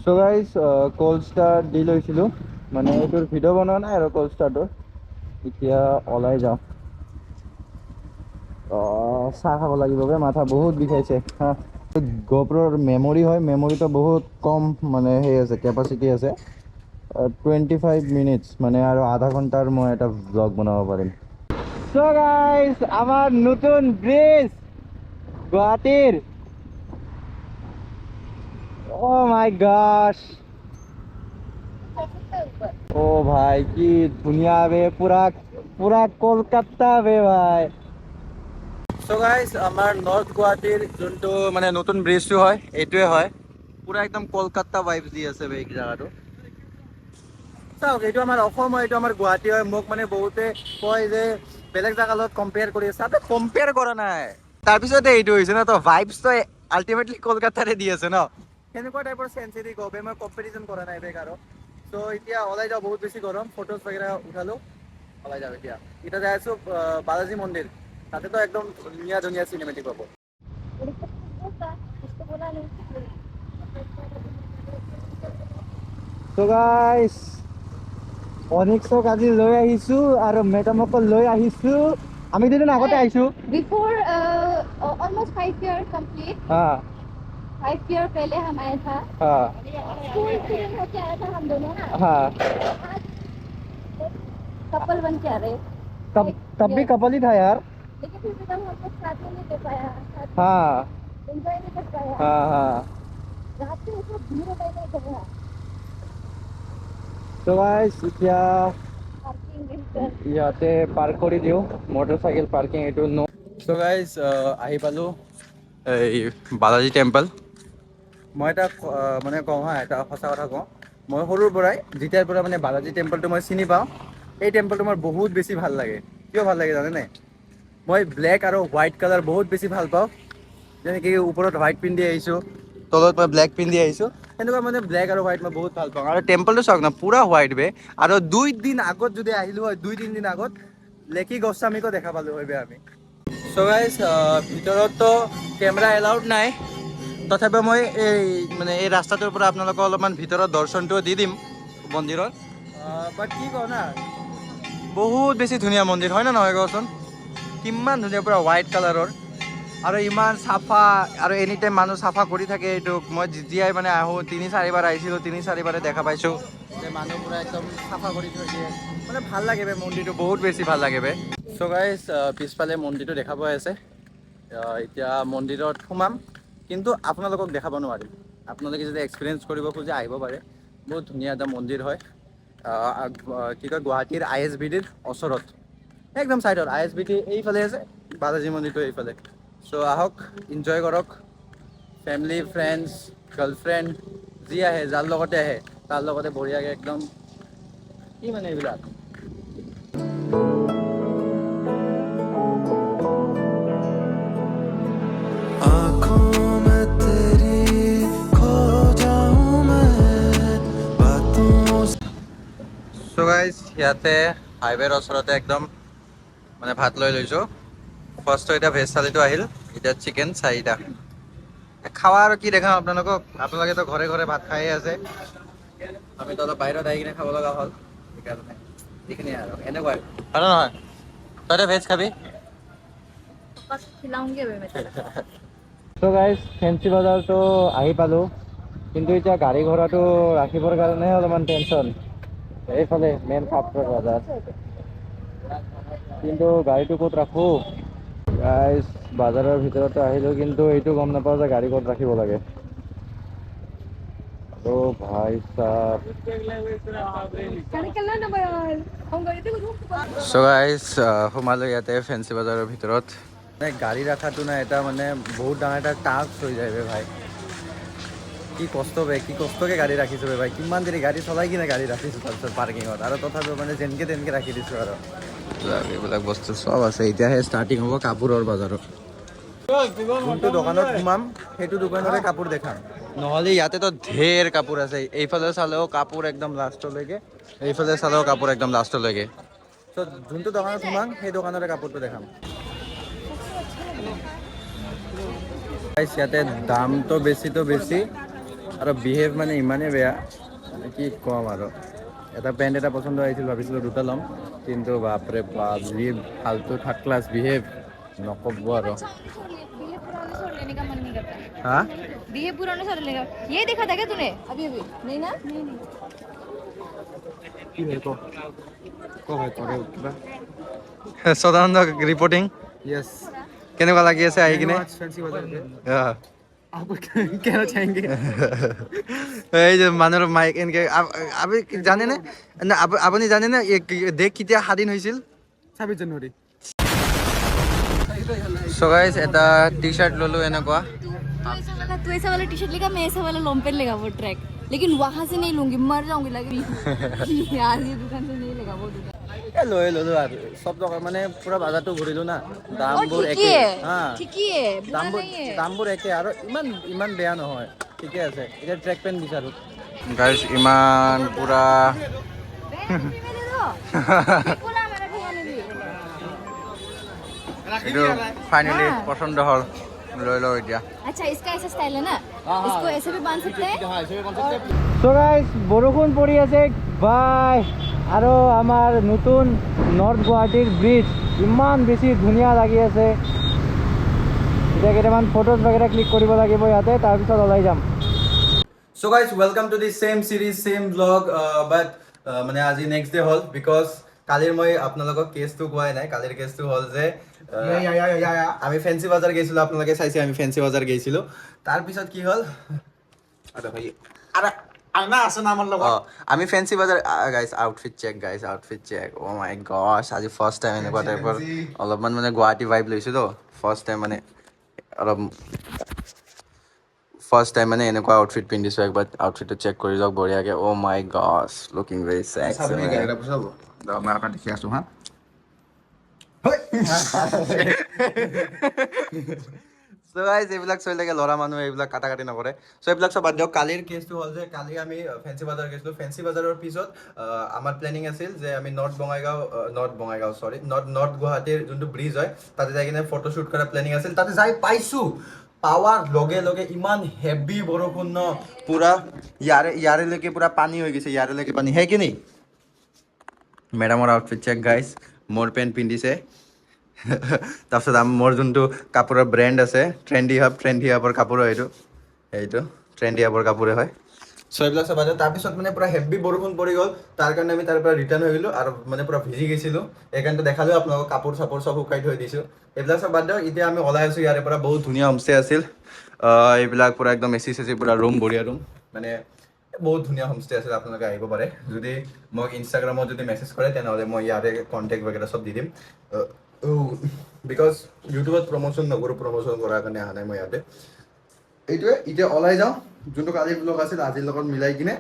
So guys cold start দি লৈছিলোঁ, মানে এইটোৰ ভিডিঅ' বনোৱা নাই আৰু কোল্ড ষ্টাৰ্টৰ। এতিয়া ওলাই যাওঁ, চাহ খাব লাগিব বে, মাথা বহুত বিষাইছে হা। গোপ্ৰৰ মেমৰি হয়, মেমৰিটো বহুত কম, মানে সেই আছে, কেপাচিটি আছে 25 মিনিটছ, মানে আৰু আধা ঘণ্টাৰ মই এটা ব্লগ বনাব পাৰিম। সো গাইজ আমাৰ নতুন ব্ৰিজ গুৱাহাটীৰ। Oh my gosh! ও ভাই কি ধুনীয়া বে, পুৰা পুৰা কলকাতা বে ভাই। সো গাইজ আমাৰ নৰ্থ গুৱাহাটীৰ যোনটো মানে নতুন ব্ৰিজটো হয়, এইটোৱে হয়। পুৰা একদম কলকাতা ভাইবছ দি আছে বে এই জাগাটো। চাওক, এইটো আমাৰ অসম হয়, এইটো আমাৰ গুৱাহাটী হয়। মোক মানে বহুতে কয় যে বেলেগ জাগাৰ লগত কম্পেয়াৰ কৰি আছে, আবে কম্পেয়াৰ কৰা নাই। তাৰপিছতে এইটো হৈছে ন, তো ভাইবছটো আল্টিমেটলি কলকাতাৰে দি আছে ন, সেনেকুৱা টাইপৰ চেঞ্চুৰী গবে, মই কম্পেৰিজন কৰা নাই বে কাৰো। চ' এতিয়া ওলাই যাওঁ, বহুত বেছি গৰম, ফটোজ বাগেৰা উঠালো, ওলাই যাওঁ এতিয়া। এতিয়া যাই আছো বালাজী মন্দিৰ, তাতেতো একদম ধুনীয়া ধুনীয়া চিনেমেটিক পাব। So guys, অনিক্সক আজি লৈ আহিছো আৰু মেডামকো লৈ আহিছো। আমি দুদিন আগতে আহিছো। Before almost 5 years complete. हाँ 5 year पहले हम आए था। हाँ स्कूल स्टूडेंट होके आया था हम दोनों ना। हाँ। आज कपल बन के आ रहे। तब भी कपल ही था यार। लेकिन फिर भी हम लोग साथ में नहीं दे पाया, हाँ एंजॉय नहीं कर पाया। हाँ हाँ। रात में उसको भीड़ होता नहीं था। तो गाइस এতিয়া पार्किंग ইয়াতে পাৰ্ক কৰি দিওঁ, মটৰচাইকেল পাৰ্কিং এইটো নো। সো গাইজ আহি পালোঁ এই বালাজী টেম্পল। মই এটা মানে কওঁ হা, এটা সঁচা কথা কওঁ, মই সৰুৰ পৰাই যেতিয়াৰ পৰা মানে বালাজী টেম্পলটো মই চিনি পাওঁ, এই টেম্পলটো মোৰ বহুত বেছি ভাল লাগে। কিয় ভাল লাগে জানেনে? মই ব্লেক আৰু হোৱাইট কালাৰ বহুত বেছি ভাল পাওঁ। যেনেকৈ ওপৰত হোৱাইট পিন্ধি আহিছোঁ, তলত মই ব্লেক পিন্ধি আহিছোঁ, সেনেকুৱা মানে ব্লেক আৰু হোৱাইট মই বহুত ভাল পাওঁ। আৰু টেম্পলটো চাওক না, পুৰা হোৱাইট বে। আৰু 2 দিন আগত যদি আহিলোঁ হয়, 2-3 দিন আগত, লেকি গোস্বামীকো দেখা পালোঁ হয় বে আমি। সো গাইজ ভিতৰততো কেমেৰা এলাউড নাই, তথাপিও মই এই ৰাস্তাটোৰ পৰা আপোনালোকক অলপমান ভিতৰত দৰ্শনটো দি দিম মন্দিৰত। বাট কি কওঁ না, বহুত বেছি ধুনীয়া মন্দিৰ হয় নে নহয় কওকচোন? কিমান ধুনীয়া, পুৰা হোৱাইট কালাৰৰ আৰু ইমান চাফা, আৰু এনি টাইম মানুহ চাফা কৰি থাকে এইটোক। মই যেতিয়াই মানে আহোঁ, 3-4 বাৰ আহিছিলোঁ, 3-4 বাৰে দেখা পাইছোঁ যে মানুহ পুৰা একদম চাফা কৰি থৈ দিয়ে। মানে ভাল লাগে বে মন্দিৰটো, বহুত বেছি ভাল লাগে বে। সো গাইজ পিছফালে মন্দিৰটো দেখা পাই আছে। এতিয়া মন্দিৰত সোমাম, কিন্তু আপোনালোকক দেখাব নোৱাৰিম। আপোনালোকে যদি এক্সপিৰিয়েঞ্চ কৰিব খোজে আহিব পাৰে, বহুত ধুনীয়া এটা মন্দিৰ হয়। কি কয়, গুৱাহাটীৰ ISBDৰ ওচৰত, একদম চাইডত। ISBD এইফালে আছে, বালাজী মন্দিৰটো এইফালে। চ' আহক, এনজয় কৰক। ফেমিলি, ফ্ৰেণ্ডছ, গাৰ্লফ্ৰেণ্ড যি আহে, যাৰ লগতে আহে, তাৰ লগতে বঢ়িয়াকৈ একদম কি মানে এইবিলাক। সো গাইজ ইয়াতে হাইৱেৰ ওচৰতে একদম মানে ভাত লৈ লৈছোঁ। ফাৰ্ষ্টটো এতিয়া ভেজ থালিটো আহিল, এতিয়া চিকেন 4টা। খাৱা আৰু কি দেখাম আপোনালোকক, আপোনালোকেতো ঘৰে ঘৰে ভাত খায়ে আছে, আমিতো অলপ বাহিৰত আহি কিনে খাব লগা হ'ল। সেইকাৰণে এইখিনিয়ে আৰু, এনেকুৱাই হয় নে নহয়? তই ভেজ খাবি? खिलाऊंगी अभी मैं। সো গাইজ ফেঞ্চি বজাৰটো আহি পালোঁ, কিন্তু এতিয়া গাড়ী ঘোঁৰাটো ৰাখিবৰ কাৰণেহে অলপমান টেনশ্যন। এইফালে মেইন কাপটোৰ বজাৰ, কিন্তু গাড়ীটো ক'ত ৰাখোঁ গাইজ। বাজাৰৰ ভিতৰতো আহিলোঁ, কিন্তু এইটো গম নাপাওঁ যে গাড়ী ক'ত ৰাখিব লাগে। অ' ভাই সাব। সো গাইজ সোমালোঁ ইয়াতে ফেঞ্চি বজাৰৰ ভিতৰত। মানে গাড়ী ৰখাটো না এটা মানে বহুত ডাঙৰ এটা টাস্ক হৈ যায় বে ভাই। কি কষ্ট বে, কি কষ্টকৈ গাড়ী ৰাখিছোঁ বে ভাই। কিমান দেৰি গাড়ী চলাই কিনে গাড়ী ৰাখিছোঁ তাৰপিছত পাৰ্কিঙত, আৰু তথাপিও মানে যেনকে তেনেকৈ ৰাখি দিছোঁ আৰু। এইবিলাক বস্তু চব আছে। এতিয়াহে ষ্টাৰ্টিং হ'ব কাপোৰৰ বজাৰত। যোনটো দোকানত সোমাম, সেইটো দোকানৰে কাপোৰ দেখাম, নহ'লে ইয়াতেতো ঢেৰ কাপোৰ আছে। এইফালে চালেও কাপোৰ একদম লাষ্টলৈকে, এইফালে চালেও কাপোৰ একদম লাষ্টলৈকে। ত' যোনটো দোকানত সোমাম, সেই দোকানৰে কাপোৰটো দেখাম। ইয়াতে দামটো বেছিতো বেছি, আৰু বিহেভ মানে ইমানেই বেয়া মানে কি ক'ম আৰু এটা পেণ্ট এটা পচন্দ আহিছিল ভাবিছিলোঁ দুটা ল'ম কিন্তু বাপৰে বাপ যি ফাল্টু থাৰ্ড ক্লাছ বিহেভ নক'ব আৰু बीए पुराने छोड़ लेने का मन नहीं करता হা बीए पुराने छोड़ लेने का ये देखा था क्या तूने अभी अभी नहीं ना नहीं नहीं কি হয় ক ভাই কৰে কিবা সদানন্দ ৰিপৰ্টিং यस কেনেকুৱা লাগি আছে আহি কিনে फैंसी बाजार पे আহ। आप कहना चाहेंगे এই যে মানুহৰ মাইক এনেকে আপুনি জানেনে আপুনি জানেনে দেশ কেতিয়া স্বাধীন হৈছিল 26 जनवरी চ' গাইজ এটা টি চাৰ্ট ল'লোঁ এনেকুৱা तू ऐसा वाला टी शर्ट लेगा मैं ऐसा वाला लॉन्ग पेंट लेगा वो ट्रैक लेकिन वहाँ से नहीं लूंगी मर जाऊंगी लगी यार ये दुकान से नहीं लेगा वो दुकान এই লৈ ল'লোঁ আৰু চব টকা মানে পুৰা বাজাৰটো ঘূৰিলোঁ না দামবোৰ ठीक ही একে है হা ठीक ही है बुरा দামবোৰ नहीं है দামবোৰ একে আৰু ইমান বেয়া নহয় ঠিকে আছে এতিয়া ট্ৰেক পেণ্ট বিচাৰোঁ গাইজ ইমান পুৰা बहन, भी दे दो देखो ना मेरा ठिकाने भी এইটো ফাইনেলি हाँ। পচন্দ হ'ল লৈ লওঁ এতিয়া अच्छा इसका ऐसा स्टाइल है ना इसको ऐसे भी बांध सकते हैं চ' গাইজ বৰষুণ পৰি আছে বাই আৰু আমাৰ নতুন নৰ্থ গুৱাহাটীৰ ব্ৰিজ ইমান বেছি ধুনীয়া লাগি আছে এতিয়া কেইটামান ফটোজ বাগেৰা ক্লিক কৰিব লাগিব ইয়াতে তাৰপিছত ওলাই যাম so' guys welcome to the same series same vlog but মানে আজি নেক্সট ডে হ'ল বিকজ কালিৰ মই আপোনালোকক কেছটো কোৱাই নাই কালিৰ কেছটো হ'ল যে আমি ফেঞ্চি বজাৰ গৈছিলোঁ আপোনালোকে চাইছে আমি ফেঞ্চি বজাৰ গৈছিলোঁ তাৰপিছত কি হ'ল अरे भाई अरे आना आसन আমাৰ লগত আমি ফেঞ্চি বজাৰ গাইজ আউটফিট চেক অ' মাই গছ আজি ফাৰ্ষ্ট টাইম এনেকুৱা টাইপৰ অলপমান মানে গুৱাহাটী ভাইব লৈছোঁ তো ফাৰ্ষ্ট টাইম মানে অলপ ফাৰ্ষ্ট টাইম মানে এনেকুৱা আউটফিট পিন্ধিছোঁ একবাৰ আউটফিটটো চেক কৰি যাওক বঢ়িয়াকৈ অ' মাই গছ লুকিং ভেৰি সাবনি চেক্সি গায়ৰা বুঝাবো দাও মই আপনাৰ দেখি আসু হ্যাঁ চ' গাইজ এইবিলাক চলি থাকে ল'ৰা মানুহ এইবিলাক কাটি নকৰে চ' এইবিলাক চব বাদ দিয়ক কালিৰ কেছটো হ'ল যে কালি আমি ফেঞ্চি বজাৰ গৈছিলোঁ ফেঞ্চি বজাৰৰ পিছত আমাৰ প্লেনিং আছিল যে আমি নৰ্থ গুৱাহাটীৰ যোনটো ব্ৰিজ হয় তাতে যাই কিনে ফটোশ্বুট কৰা প্লেনিং আছিল তাতে যাই পাইছোঁ পাৱাৰ লগে লগে ইমান হেভি বৰষুণ ন পুৰা ইয়াৰেলৈকে পুৰা পানী হৈ গৈছে ইয়াৰেলৈকে পানী হে কি নি মেডামৰ আউটফিট চেক গাইজ মোৰ পেণ্ট পিন্ধিছে তাৰপিছত মোৰ যোনটো কাপোৰৰ ব্ৰেণ্ড আছে ট্ৰেণ্ডি হাবৰ কাপোৰ হয় এইটো ট্ৰেণ্ডি হাবৰ কাপোৰে হয় চ' এইবিলাক চব আছে তাৰপিছত মানে পুৰা হেভি বৰষুণ পৰি গ'ল তাৰ কাৰণে আমি তাৰ পৰা ৰিটাৰ্ণ হৈ গ'লোঁ আৰু মানে পুৰা ভিজি গৈছিলোঁ সেইকাৰণে দেখালোঁ আপোনালোকক কাপোৰ চাপোৰ চব শুকাই থৈ দিছোঁ এইবিলাক চব বাদ দিয়ক এতিয়া আমি ওলাই আছোঁ ইয়াৰে পৰা বহুত ধুনীয়া হোমষ্টে আছিল এইবিলাক পুৰা একদম এচি চেচি পুৰা ৰুম বঢ়িয়া ৰুম মানে বহুত ধুনীয়া হোমষ্টে আছিল আপোনালোকে আহিব পাৰে যদি মোক ইনষ্টাগ্ৰামত যদি মেছেজ কৰে তেনেহ'লে মই ইয়াৰে কণ্টেক্ট বাগেৰা চব দি দিম বিকজ ইউটিউবত প্ৰমোশ্যন নকৰোঁ প্ৰমোশ্যন কৰাৰ কাৰণে অহা নাই মই ইয়াতে এইটোৱে এতিয়া ওলাই যাওঁ যোনটো কালিৰ ব্লগ আছিল আজিৰ লগত মিলাই কিনে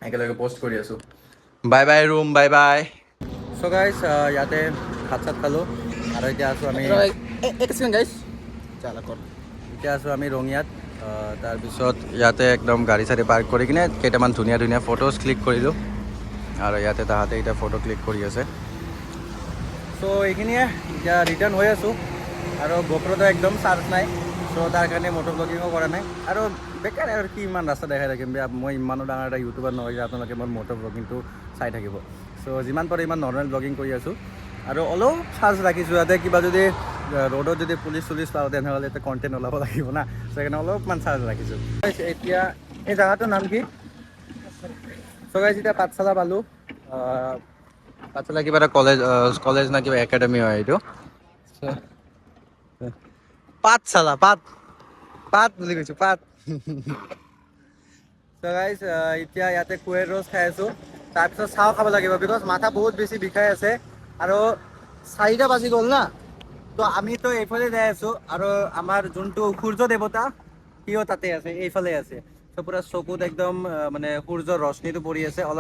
একেলগে পষ্ট কৰি আছোঁ bye bye room bye bye চ' গাইজ ইয়াতে ভাত চাত খালোঁ আৰু এতিয়া আছোঁ আমি এক সেকেন্ড গাইস চালা কৰ এতিয়া আছোঁ আমি ৰঙিয়াত তাৰপিছত ইয়াতে একদম গাড়ী চাড়ী পাৰ্ক কৰি কিনে কেইটামান ধুনীয়া ধুনীয়া ফটোজ ক্লিক কৰিলোঁ আৰু ইয়াতে তাহাঁতে এতিয়া ফটো ক্লিক কৰি আছে চ' এইখিনিয়ে এতিয়া ৰিটাৰ্ণ হৈ আছোঁ আৰু গোপ্ৰটো একদম চাৰ্জ নাই চ' তাৰ কাৰণে মটৰ ব্লগিঙো কৰা নাই আৰু বেকাৰ আৰু কি ইমান ৰাস্তা দেখাই থাকিম মই ইমানো ডাঙৰ এটা ইউটিউবাৰ নহয় যে আপোনালোকে মোৰ মটৰ ব্লগিংটো চাই থাকিব চ' যিমান পাৰে ইমান নৰ্মেল ব্লগিং কৰি আছোঁ আৰু অলপ চাৰ্জ ৰাখিছোঁ যাতে কিবা যদি ৰোডত যদি পুলিচ চুলিচ পাওঁ তেনেহ'লে এতিয়া কণ্টেণ্ট ওলাব লাগিব না সেইকাৰণে অলপমান চাৰ্জ ৰাখিছোঁ এতিয়া এই জেগাটোৰ নাম কি চ' গাইজ এতিয়া পাঠশালা পালোঁ পাঠশালা কিবা এটা কলেজ না কিবা একাডেমি হয় এইটো পাঠশালা পাত বুলি কৈছোঁ পাত চ' গাইজ এতিয়া ইয়াতে কুৱেৰ ৰ'জ খাই আছোঁ তাৰপিছত চাহ খাব লাগিব বিকজ মাথা বহুত বেছি বিষাই আছে আৰু 4টা বাজি গ'ল না তো আমিতো এইফালে যাই আছোঁ আৰু আমাৰ যোনটো সূৰ্য দেৱতা সিও তাতে আছে এইফালে আছে চ' পুৰা চকুত একদম মানে সূৰ্যৰ ৰশ্মিটো পৰি আছে অলপ